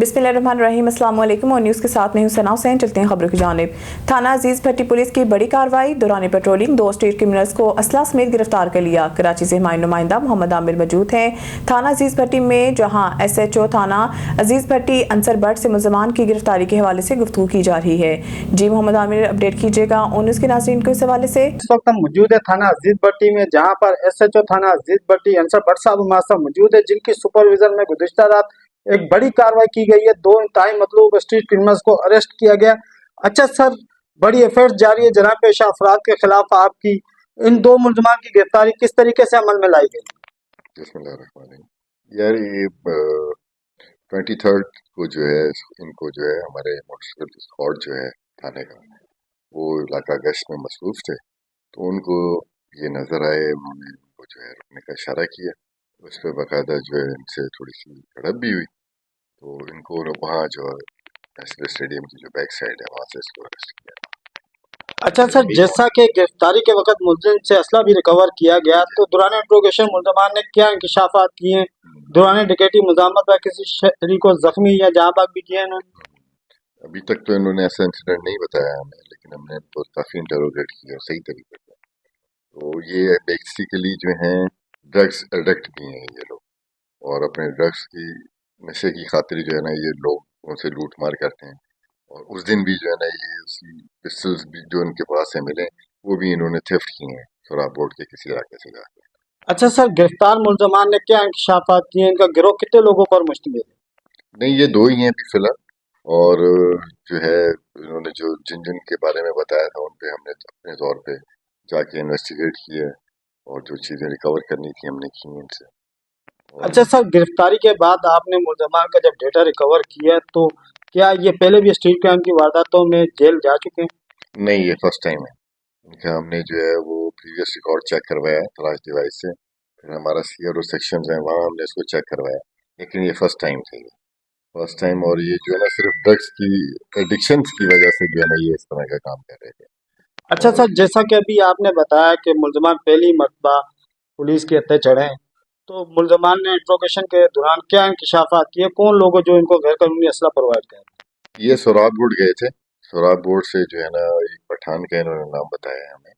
बिस्मिल्लाहिर्रहमानिर्रहीम, अस्सलाम वालेकुम। और न्यूज़ के साथ मैं हूं सना हुसैन। चलते हैं खबरों की जानिब। थाना अजीज भट्टी पुलिस की बड़ी कार्रवाई। दौरान पेट्रोलिंग 2 स्ट्रीट क्रिमिनल्स को असला समेत गिरफ्तार कर लिया। कराची से हमारे नुमाइंदा मोहम्मद आमिर मौजूद हैं थाना अजीज भट्टी में, जहां SHO थाना अजीज भट्टी अंसर भट्ट से मुलजमान की गिरफ्तारी के हवाले से गुफ्तगू की जा रही है। जी मोहम्मद आमिर, अपडेट कीजिएगा और न्यूज़ के नाज़रीन को इस हवाले से। इस वक्त हम मौजूद है थाना अजीज भट्टी में, जहां पर SHO थाना अजीज भट्टी अंसर भट्ट साहब हमारे साथ मौजूद है, जिनकी सुपरविजन में गुज़िश्ता रात एक बड़ी कार्रवाई की गई है। 2 इंतहाई मतलूब स्ट्रीट क्रिमिनल्स को अरेस्ट किया गया। अच्छा सर, बड़ी एफर्ट्स जारी है जनाब पेशा अफराद के खिलाफ आपकी। इन 2 मुलजमान की गिरफ्तारी किस तरीके से अमल में लाई गई? बिस्मिल्लाहिर्रहमानिर्रहीम। यार ये 23 को जो है इनको जो है हमारे मोटरसाइकिल स्क्वाड जो है थाने का, वो इलाका गश्त में मसरूफ थे, तो उनको ये नज़र आए, उन्होंने उनको जो है रुकने का इशारा किया। उस पर बाकायदा जो है इनसे थोड़ी सी झड़प भी हुई, तो इनको वहाँ जो है नेशनल स्टेडियम की जो बैक साइड है वहाँ से इसको अरेस्ट किया। अच्छा सर, जैसा कि गिरफ्तारी के वक्त मुलजिम से असला भी रिकवर किया गया, तो दौरान इंट्रोगेशन मुलजमान ने क्या इंकशाफात किए? दौरान डिकेटी मुजामत में किसी शहरी को जख्मी या जहाँ बाग भी किया इन्होंने? अभी तक तो इन्होंने ऐसा इंसिडेंट नहीं बताया हमें, लेकिन हमने इनको काफ़ी इंटरोगेट किया सही तरीके से। तो ये बेसिकली जो हैं ड्रग्स एडिक्ट भी हैं ये लोग, और अपने ड्रग्स की नशे की खातिर जो है ना ये लोग उनसे लूट मार करते हैं। और उस दिन भी जो है ना ये उसी पिस्टल्स भी जो इनके पास से मिले, वो भी इन्होंने थेफ्ट किए हैं सोराब बोर्ड के किसी इलाके से जाकर। अच्छा सर, गिरफ्तार मुलजमान ने क्या इंकशाफात किए? इनका गिरोह कितने लोगों पर मुश्तमिल है? नहीं, ये 2 ही हैं अभी फिलहाल, और जो है इन्होंने जो जिन जिन के बारे में बताया था उन पे हमने अपने तौर पे जाके इन्वेस्टिगेट किया, और जो चीज़ें रिकवर करनी थी हमने की इनसे। अच्छा सर, गिरफ्तारी के बाद आपने मुलजमान का जब डेटा रिकवर किया, तो क्या ये पहले भी स्ट्रीट क्राइम की वारदातों में जेल जा चुके हैं? नहीं, ये फर्स्ट टाइम है इनका। हमने जो है वो प्रीवियस रिकॉर्ड चेक करवाया है तलाश डिवाइस से, फिर हमारा CRO सेक्शन है वहाँ हमने इसको चेक करवाया, लेकिन ये फर्स्ट टाइम था, ये फर्स्ट टाइम। और ये जो है ना सिर्फ ड्रग्स की एडिक्शन की वजह से जो है ना ये इस तरह का काम कर रहे थे। अच्छा सर, जैसा कि अभी आपने बताया कि मुलजमान पहली मरतबा पुलिस के हत्थे चढ़े हैं, तो मुलजमान ने इंट्रोगेशन के दौरान क्या इंकशाफात किए? कौन लोग जो इनको गैर कानूनी असला प्रोवाइड कर? ये सोराब बोर्ड गए थे, सोराब बोर्ड से जो है ना एक पठान का इन्होंने नाम बताया हमें,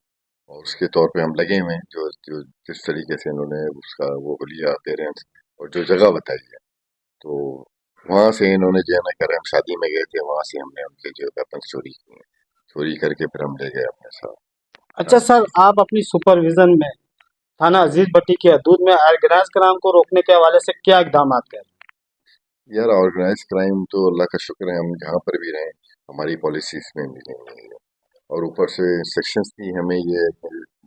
और उसके तौर पे हम लगे हुए हैं। जो जो जिस तरीके से इन्होंने उसका वो लिया पेरेंट्स और जो जगह बताई है, तो वहाँ से इन्होंने जो है ना कर, हम शादी में गए थे, वहाँ से हमने उनके जो वेपन चोरी किए, चोरी करके फिर हम ले गए अपने साथ। अच्छा सर, आप अपनी सुपरविजन में थाना अजीज भट्टी की हदूद में ऑर्गेनाइज क्राइम को रोकने के हवाले से क्या इकदाम कर? यार ऑर्गेनाइज क्राइम तो अल्लाह का शुक्र है हम जहाँ पर भी रहें हमारी पॉलिसीज में मिली हुई है, और ऊपर से सेक्शंस की हमें ये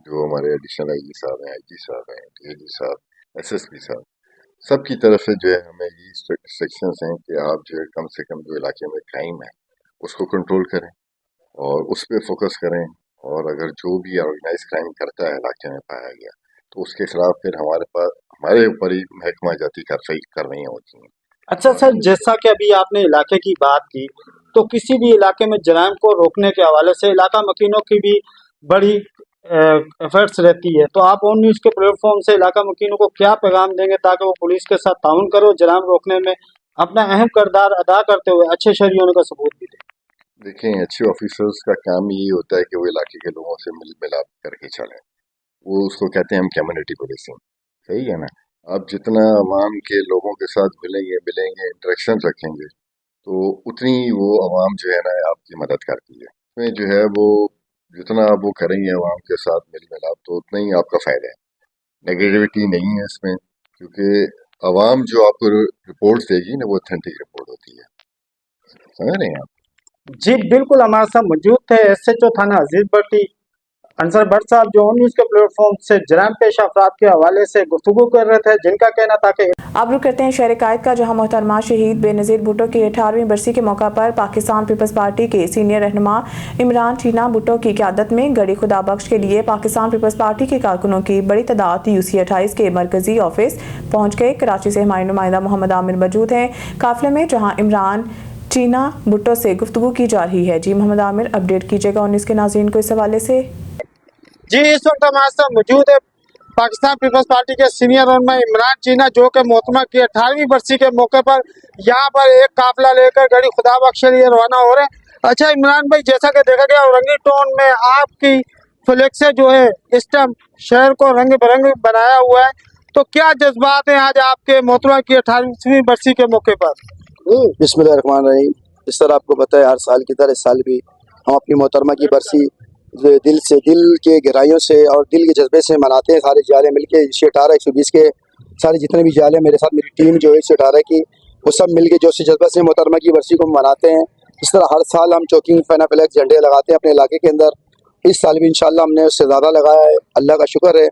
जो हमारे एडिशनल IG साहब हैं, IG साहब हैं, DIG साहब, SSP साहब, सबकी तरफ से जो है हमें ये सेक्शंस हैं कि आप जो है कम से कम जो इलाके में क्राइम है उसको कंट्रोल करें और उस पर फोकस करें, और अगर जो भी ऑर्गेनाइज क्राइम करता है इलाके में पाया गया तो उसके खिलाफ फिर हमारे ऊपर ही महकमा जाती कार्रवाइयाँ होती हैं। अच्छा सर, जैसा कि अभी आपने इलाके की बात की, तो किसी भी इलाके में जराइम को रोकने के हवाले से इलाका मकीनों की भी बड़ी एफर्ट्स रहती है, तो आप ऑन न्यूज़ के प्लेटफॉर्म से इलाका मकीनों को क्या पैगाम देंगे ताकि वो पुलिस के साथ ताउन करो, जराइम रोकने में अपना अहम किरदार अदा करते हुए अच्छे शहरी होने का सबूत भी दें? देखें, अच्छे ऑफिसर्स का काम यही होता है कि वो इलाके के लोगों से मिल मिलाप करके चलें, वो उसको कहते हैं हम कम्युनिटी पुलिसिंग, सही है ना। आप जितना अवाम के लोगों के साथ मिलेंगे इंटरेक्शन रखेंगे, तो उतनी वो अवाम जो है ना आपकी मदद करती है। उसमें जो है वो जितना आप वो करेंगे अवाम के साथ मिल मिलाप, तो उतना ही आपका फ़ायदा है। नेगेटिविटी नहीं है इसमें, क्योंकि अवाम जो आपको रिपोर्ट देगी ना वो ऑथेंटिक रिपोर्ट होती है, समझ रहे हैं आप। जी बिल्कुल, हमारे साथ मौजूद थे SHO थाना अजीज भट्टी अंसर भट्ट साहब, जो न्यूज़ के प्लेटफॉर्म से जराइम पेश अफराद के हवाले से गुफ्तगू कर रहे थे, जिनका कहना था कि आप रुक करते हैं शहर कायद का, जहां मोहतरमा शहीद बेनज़ीर भुट्टो की 18वीं बरसी के मौका पर पाकिस्तान पीपल्स पार्टी के सीनियर रहनुमा इमरान चीना भुट्टो की क़यादत में गड़ी खुदा बख्श के लिए पाकिस्तान पीपल्स पार्टी के कारकुनों की बड़ी तादाद UC 28 के मरकजी ऑफिस पहुँच गए। कराची से हमारे नुमाइंदा मोहम्मद आमिर मौजूद हैं काफिले में, जहाँ इमरान चीना भुट्टो से गुफ्तगू की जा रही है। जी मोहम्मद आमिर, अपडेट कीजिएगा और इसके नाज़रीन को इस हवाले से। जी इस वक्त हमारे साथ मौजूद है पाकिस्तान पीपल्स पार्टी के सीनियर रहनुमा इमरान चीना जो कि मोहतरमा की 18वीं बरसी के मौके पर यहाँ पर एक काफिला लेकर गड़ी खुदाबख्श के लिए रवाना हो रहे हैं। अच्छा इमरान भाई, जैसा कि देखा गया औरंगी टोन में आपकी फ्लेक्स से जो है इस टाइम शहर को रंग बिरंग बनाया हुआ है, तो क्या जज्बात हैं आज आपके मोहतरमा की 18वीं बरसी के मौके पर? बिस्मिल्लाहिर्रहमानिर्रहीम। इस तरह आपको पता है हर साल की तरह इस साल भी हम अपनी मोहतरमा की बरसी जो दिल के गहराइयों से और दिल के जज्बे से मनाते हैं। सारे जाले मिलके 118 120 के सारे जितने भी जाले मेरे साथ मेरी टीम जो है 118 की, वो सब मिलके जोश जज्बे से मोहतरमा की बरसी को मनाते हैं। इस तरह हर साल हम चौकिंग फेनाफ्लेक्स झंडे लगाते हैं अपने इलाके के अंदर। इस साल भी इंशाल्लाह हमने उससे ज़्यादा लगाया है, अल्लाह का शुक्र है,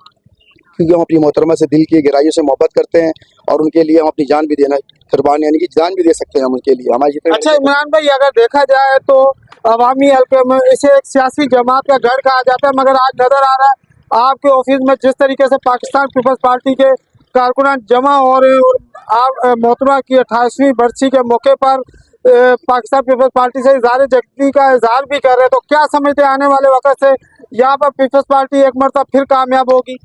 क्योंकि हम अपनी मोहतरमा से दिल की गहराइयों से मोहब्बत करते हैं और उनके लिए हम अपनी जान भी देना कुर्बान यानी कि जान भी दे सकते हैं हम उनके लिए हमारे जितने। अच्छा इमरान भाई, अगर देखा जाए तो अवामी हल्के में इसे एक सियासी जमात का गढ़ कहा जाता है, मगर आज नजर आ रहा है आपके ऑफिस में जिस तरीके से पाकिस्तान पीपल्स पार्टी के कारकुनान जमा हो रहे हैं और आप मोहतरमा की 28वीं बरसी के मौके पर पाकिस्तान पीपल्स पार्टी से इज़हार यकजहती का इजहार भी कर रहे हैं, तो क्या समझते हैं आने वाले वक्त से यहाँ पर पीपल्स पार्टी एक मरतबा फिर कामयाब होगी?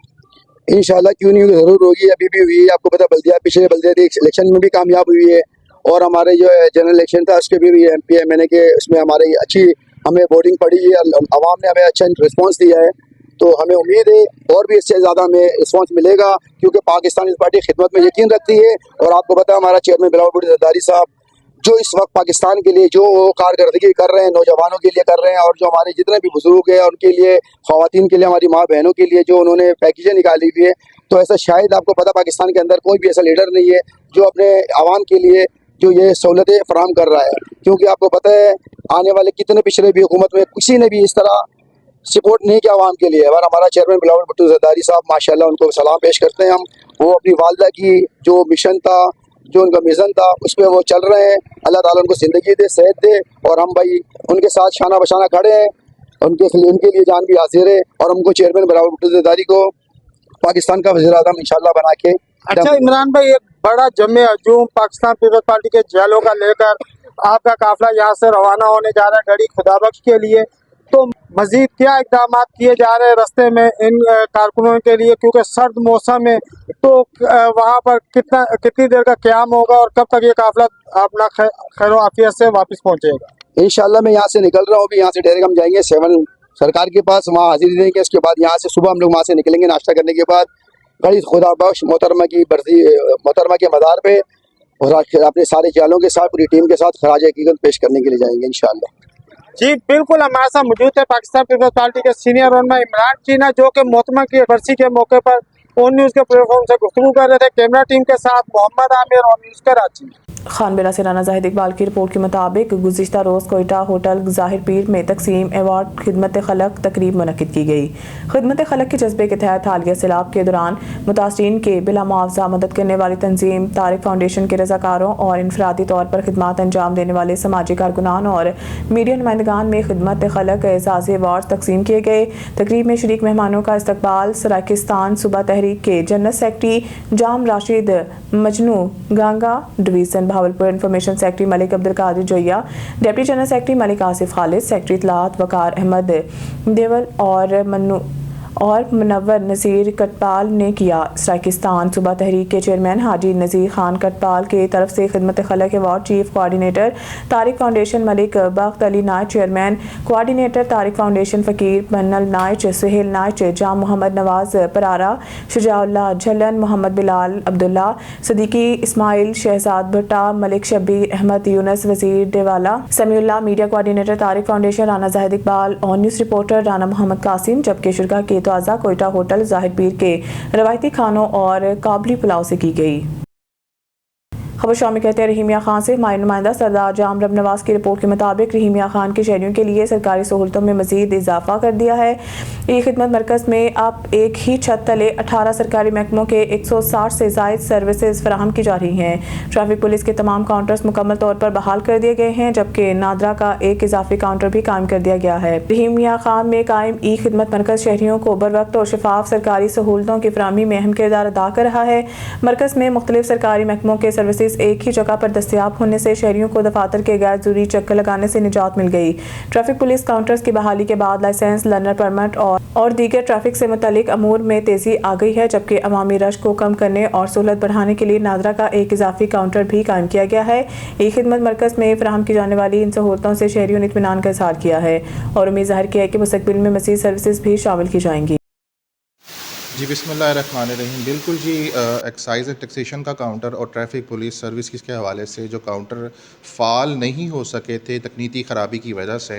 इंशाल्लाह क्यों नहीं, ज़रूर होगी, अभी भी हुई है। आपको पता बल्दिया पिछले बल्दियाती इलेक्शन में भी कामयाब हुई है और हमारे जो जनरल इलेक्शन था उसके भी MP MNA के उसमें हमारी अच्छी हमें वोटिंग पड़ी है, आवाम ने हमें अच्छा रिस्पांस दिया है, तो हमें उम्मीद है और भी इससे ज़्यादा हमें रिस्पांस मिलेगा, क्योंकि पाकिस्तान इस पार्टी खिदमत में यकीन रखती है। और आपको पता है हमारा चेयरमैन बिलावल भुट्टो ज़रदारी साहब जो इस वक्त पाकिस्तान के लिए जो कारकर्दगी कर रहे हैं, नौजवानों के लिए कर रहे हैं, और जो हमारे जितने भी बुजुर्ग हैं उनके लिए, ख़वातीन के लिए, हमारी माँ बहनों के लिए जो उन्होंने पैकेजें निकाली हुई है, तो ऐसा शायद आपको पता पाकिस्तान के अंदर कोई भी ऐसा लीडर नहीं है जो अपने आवाम के लिए जो ये सहूलतें फराहम कर रहा है। क्योंकि आपको पता है आने वाले कितने पिछले भी हुकूमत में किसी ने भी इस तरह सपोर्ट नहीं किया आवाम के लिए। और हमारा चेयरमैन बिलावल भुट्टो ज़रदारी साहब माशाल्लाह उनको सलाम पेश करते हैं हम, वो अपनी वालदा की जो मिशन था, जो उनका मिशन था, उस पर वो चल रहे हैं। अल्लाह ताला उनको ज़िंदगी दे, सेहत दे, और हम भाई उनके साथ शाना बशाना खड़े हैं, उनके लिए जान भी हाजिर है, और हमको चेयरमैन बिलावल भुट्टो ज़रदारी को पाकिस्तान का वज़ीर आज़म इंशाल्लाह बना के। अच्छा इमरान भाई, एक बड़ा जमे हजूम पाकिस्तान पीपल्स पार्टी के जेलों का लेकर आपका काफिला यहाँ से रवाना होने जा रहा है गड़ी खुदाबख्श के लिए, तो मजीद क्या इकदाम किए जा रहे हैं रास्ते में इन कारकुनों के लिए, क्योंकि सर्द मौसम है, तो वहाँ पर कितनी देर का क़याम होगा और कब तक ये काफिला अपना खैर आफियत से वापस पहुँचेगा? इंशाल्लाह मैं यहाँ से निकल रहा हूँ, अभी यहाँ से डायरेक्ट हम जाएंगे 7 सरकार के पास, वहाँ हाजिरी देंगे। उसके बाद यहाँ से सुबह हम लोग वहाँ से निकलेंगे नाश्ता करने के बाद, गड़ी खुदाबख्श मोहतरमा की बरसी मोहतरमा के मज़ार पे, और अपने सारे जालों के साथ पूरी टीम के साथ खराज हकीकत पेश करने के लिए जाएंगे इंशाल्लाह। जी बिल्कुल, हमारे साथ मौजूद है पाकिस्तान पीपल्स पार्टी के सीनियर रहनुमा इमरान चीना, जो कि मोहतरमा की बरसी के मौके पर ऑन न्यूज़ के प्लेटफॉर्म से गुफ्तगू कर रहे थे। कैमरा टीम के साथ मोहम्मद आमिर, ऑन न्यूज़ कराची। खान बिला से राना जाहिद इकबाल की रिपोर्ट के मुताबिक गुज़िश्ता रोज़ कोयटा होटल ज़ाहिर पीर में तकसीम अवार्ड खिदमत खलक तकरीब मुनक़िद की गई। खिदमत खलक के जज्बे के तहत हालिया सैलाब के दौरान मुतासरीन के बिला मुआवजा मदद करने वाली तंजीम तारिक फाउंडेशन के रज़ाकारों और इनफरादी तौर पर खिदमत अंजाम देने वाले समाजी कारकुनान और मीडिया नुमाइंदगान में खिदमत खलक एजाज़ी अवार्ड तकसीम किए गए। तकरीब में शरीक मेहमानों का इस्तकबाल सराकिस्तान सूबा तहरीक के general secretary Jam Rashid Majnu Ganga division Bahawalpur, information secretary Malik Abdul Qadir Joya, deputy general secretary Malik Asif Khalid, secretary इत्तलात वकार अहमद देवल और मुनव्वर नज़ीर कटपाल ने किया। सराकिस्तान सूबा तहरीक के चेयरमैन हाजी नज़ीर खान कटपाल के तरफ से खिदमत खलक award chief coordinator Tariq foundation Malik Bakht Ali Naich, chairman coordinator Tariq foundation Faqir Pannal नाइच, Suhail नाइच, जाम मोहम्मद नवाज परारा, शुजाउल्लाह झलन, मोहम्मद बिलाल अब्दुल्ला, सदीकी इस्माइल, शहजाद भट्टा, Malik Shabbir Ahmed Younas, Wazir Dewala, Samiullah, media coordinator Tariq foundation Rana Zahid Iqbal, on news reporter Rana Mohammad Qasim, जबकि शुरा के ताज़ा कोयटा होटल ज़ाहिर पीर के रवायती खानों और काबली पुलाव से की गई। खबर शामी कहते हैं रहीमिया खान से हमारे नुमाइंदा सरदार जाम रब नवाज की रिपोर्ट के मुताबिक रहीमिया खान के शहरियों के लिए सरकारी सहूलतों में मजीद इजाफा कर दिया है। ई खिदमत मरकज़ में अब एक ही छत तले 18 सरकारी महकमों के 160 से ज़ायद सर्विसेज फराहम की जा रही हैं। ट्रैफिक पुलिस के तमाम काउंटर्स मुकम्मल तौर पर बहाल कर दिए गए हैं, जबकि नादरा का एक इजाफी काउंटर भी कायम कर दिया गया है। रहीमिया खान में कायम ई खिदमत मरकज़ शहरियों को बर वक्त और शफाफ सरकारी सहूलतों की फराहमी में अहम किरदार अदा कर रहा है। मरकज़ में मुख्तलिफ सरकारी महकमों के सर्विसेज पुलिस एक ही जगह पर दस्तयाब होने से शहरियों को दफातर के गैर जरूरी चक्कर लगाने से निजात मिल गई। ट्रैफिक पुलिस काउंटर्स की बहाली के बाद लाइसेंस, लर्नर परमिट और दीगर ट्रैफिक से मुतालिक अमूर में तेजी आ गई है, जबकि अवामी रश को कम करने और सहूलत बढ़ाने के लिए नादरा का एक इजाफी काउंटर भी कायम किया गया है। एक खिदमत मरकज में फराहम की जाने वाली इन सहूलतों से शहरियों ने इत्मीनान का इजहार किया है और उम्मीद जाहिर की है कि मुस्तकबिल में मज़ीद सर्विसेज भी शामिल की जाएंगी। जी बिस्मिल्लाहिर्रहमानिर्रहीम। बिल्कुल जी, एक्साइज एंड टैक्सेशन का काउंटर और ट्रैफिक पुलिस सर्विस के हवाले से जो काउंटर फ़ाल नहीं हो सके थे तकनीकी ख़राबी की वजह से,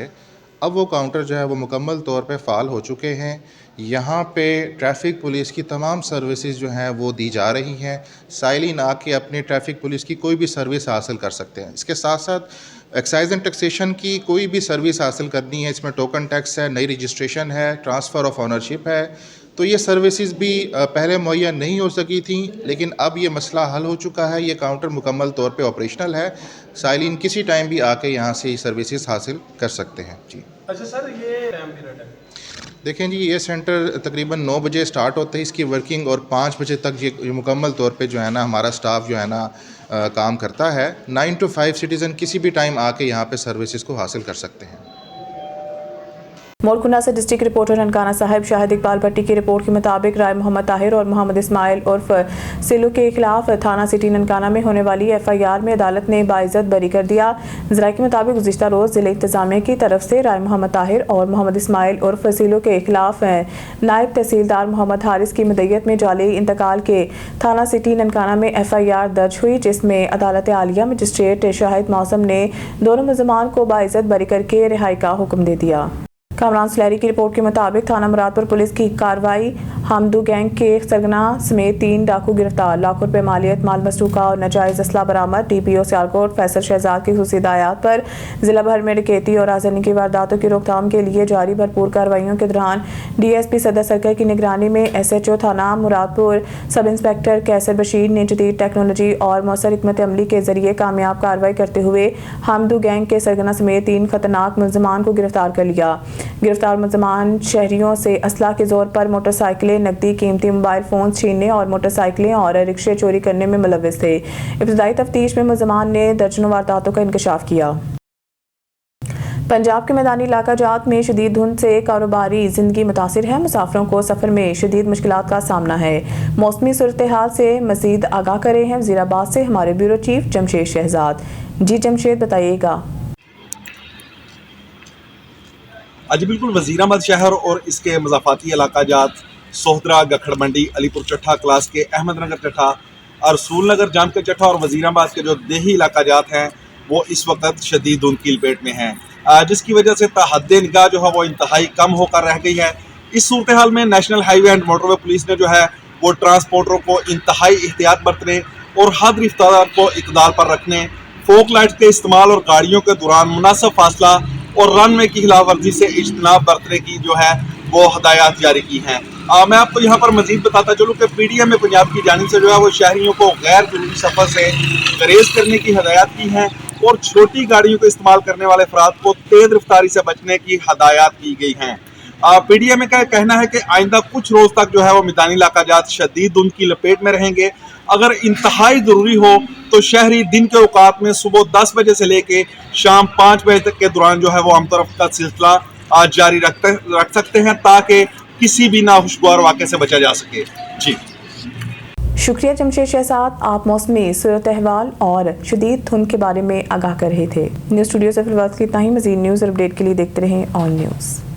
अब वो काउंटर जो है वो मुकम्मल तौर पे फ़ाल हो चुके हैं। यहाँ पे ट्रैफिक पुलिस की तमाम सर्विसेज जो हैं वो दी जा रही हैं। साइलिन आके अपने ट्रैफिक पुलिस की कोई भी सर्विस हासिल कर सकते हैं। इसके साथ साथ एक्साइज एंड टैक्सेशन की कोई भी सर्विस हासिल करनी है, इसमें टोकन टैक्स है, नई रजिस्ट्रेशन है, ट्रांसफ़र ऑफ ऑनरशिप है, तो ये सर्विसेज भी पहले मुहैया नहीं हो सकी थी, लेकिन अब ये मसला हल हो चुका है। ये काउंटर मुकम्मल तौर पे ऑपरेशनल है। साइलिन किसी टाइम भी आके यहाँ से ये सर्विसेज हासिल कर सकते हैं। जी अच्छा सर, ये टाइम पीरियड है? देखें जी, ये सेंटर तकरीबन 9 बजे स्टार्ट होता है इसकी वर्किंग, और 5 बजे तक ये मुकम्मल तौर पे जो है ना हमारा स्टाफ जो है ना काम करता है। 9 to 5 सिटीज़न किसी भी टाइम आके यहाँ पे सर्विसेज को हासिल कर सकते हैं। मोरकुना से डिस्ट्रिक्ट रिपोर्टर ननकाना साहिब शाहिद इकबाल भट्टी की रिपोर्ट के मुताबिक राय मोहम्मद ताहिर और मोहम्मद इस्माइल उर्फ सिलू के खिलाफ थाना सिटी ननकाना में होने वाली FIR में अदालत ने बाइज्जत बरी कर दिया। ज़राए के मुताबिक गुज़िश्ता रोज़ ज़िला इंतज़ामिया की तरफ से राय मोहम्मद ताहिर और मोहम्मद इस्माइल उर्फ सिलू के खिलाफ नायब तहसीलदार मोहम्मद हारिस की मदय्यत में जाली इंतकाल के थाना सिटी ननकाना में FIR दर्ज हुई, जिसमें अदालत आलिया मजिस्ट्रेट शाहिद मौसम ने दोनों मुलज़मान को बाइज्जत बरी करके रिहाई का हुक्म दे दिया। कामरान सुलैरी की रिपोर्ट के मुताबिक थाना मुरादपुर पुलिस की कार्रवाई हमदू गैंग के सरगना समेत 3 डाकू गिरफ्तार, लाखों रुपए मालियत, माल मसरूका और नाजायज असला बरामद। DPO सियालकोट फैसल शहजाद की खुसूसी हिदायत पर जिला भर में डकैती और आगजनी की वारदातों की रोकथाम के लिए जारी भरपूर कार्रवाइयों के दौरान DSP सदर सर्कल की निगरानी में SHO थाना मुरादपुर सब इंस्पेक्टर कैसर बशीर ने जदीद टेक्नोलॉजी और मौसर हिकमत अमली के जरिए कामयाब कार्रवाई करते हुए हमदू गैंग के सरगना समेत 3 खतरनाक मुलजमान को गिरफ्तार कर लिया। गिरफ्तार मुलजमान शहरियों से असला के जोर पर मोटरसाइकिलें, नकदी, कीमती मोबाइल फोन छीनने और मोटरसाइकिलें और रिक्शे चोरी करने में मुलव्विस थे। इब्तदाई तफ्तीश में मुलजमान ने दर्जनों वारदातों का इंकशाफ किया। पंजाब के मैदानी इलाका जात में शदीद धुंध से कारोबारी जिंदगी मुतासिर है। मुसाफिरों को सफर में शदीद मुश्किलात का सामना है। मौसमी सूरत हाल से मजीद आगाह करे हैं वज़ीराबाद से हमारे ब्यूरो चीफ जमशेद शहजाद। जी जमशेद, बताइएगा। आज बिल्कुल वज़ीराबाद शहर और इसके मज़ाफ़ाती इलाका जात सोहदरा, गखड़ मंडी, अलीपुर चट्ठा क्लास के, अहमदनगर चट्ठा, रसूल नगर जाम के चट्ठा और वज़ीराबाद के जो देही इलाका जात हैं वो इस वक्त शदीद धुंध की लपेट में हैं, जिसकी वजह से तहद्दे निगाह जो है वो इंतहाई कम होकर रह गई है। इस सूरत हाल में national highway and motorway police ने जो है वो ट्रांसपोर्टरों को इंतहाई एहतियात बरतने और हद रफ्तार को इक़दार पर रखने, फोक लाइट के इस्तेमाल और गाड़ियों के दौरान मुनासिब फासला और रनवे की खिलाफ वर्जी से इज्तनाब बरतने की जो है वो हदायत जारी की हैं। मैं आपको यहाँ पर मजीद बताता चलूँ कि PDM में पंजाब की जानिब से जो है वो शहरियों को गैर जरूरी सफ़र से गुरेज करने की हदायत की हैं और छोटी गाड़ियों को इस्तेमाल करने वाले अफराद को तेज़ रफ्तारी से बचने की हदायत की गई हैं। PDM का कहना है कि आइंदा कुछ रोज़ तक जो है वो मैदानी इलाका जात शदीद धुंध की लपेट में रहेंगे। अगर इंतहाई ज़रूरी हो तो शहरी दिन के औकात में सुबह 10 बजे से लेके शाम 5 बजे तक के दौरान जो है वो आमतौर का सिलसिला जारी रख सकते हैं, ताकि किसी भी नाखुशगवार वाक़े से बचा जा सके। जी शुक्रिया जमशेद शहजाद, आप मौसमी सूरत अहवाल और शदीद धुंध के बारे में आगाह कर रहे थे। न्यूज़ स्टूडियो से फिलहाल इतना ही। मज़ीद न्यूज़ और अपडेट के लिए देखते रहें ऑन न्यूज़।